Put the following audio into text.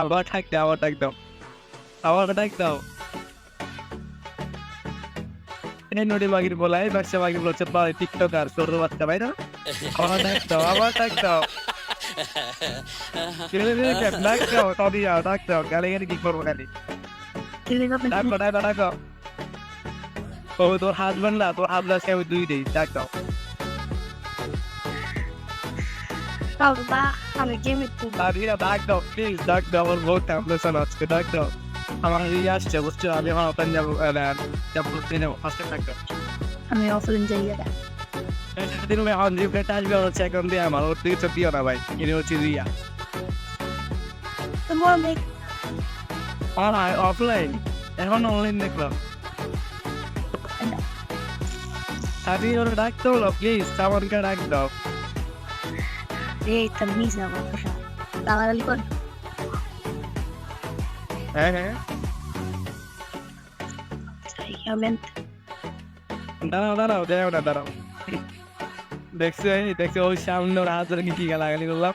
আবার ডাক দাও, আবার ডাক দাও, আবার ডাক দাও। এই নদী বাগির বলাই বাচ্চা বাগির বলছে টিকটকার ছোট বাচ্চা ভাই না, আবার ডাক দাও, আবার ডাক দাও। ডাক দাও, সবই ডাক দাও, গালি গালি কি করবো গালি, ডাকো ডাকো ডাকো। ও তোর হাজবেন্ড না, তোর হাজবেন্ড আমি দুই দিই, ডাক দাও। আমি গেমে দাঁড়িয়ে ডাক দাও প্লিজ, ডাক দাও, আমার বহুত ট্যাবলেশন আজকে, ডাক দাও। আমার ইয়ে আসছে বুঝছো, আমি এখন ওপেন যাবো, যাবো নেবো ফার্স্টে ডাক দাও। আমি অফলাইন জায়গাটা দিন এখন রিপ্লেটা আসবে হচ্ছে এখন দিয়ে আমার, ওর দিকে দিও না ভাই, ইনি হচ্ছে রিয়া। তোমার মেয়ে অফলাইন, এখন অনলাইন দেখলাম। আরে ওরা ডাকতে হলো প্লিজ, সামানকে ডাক দাও। এই তামিজ না কথা তাড়াতাড়ি কর হ্যাঁ হ্যাঁ, জায়গামেন্ট দাঁড়াও দাঁড়াও, যাও না দাঁড়াও। দেখছো দেখছো ওই সামনে ওর হাত ধরে কি গালাগালি করলাম।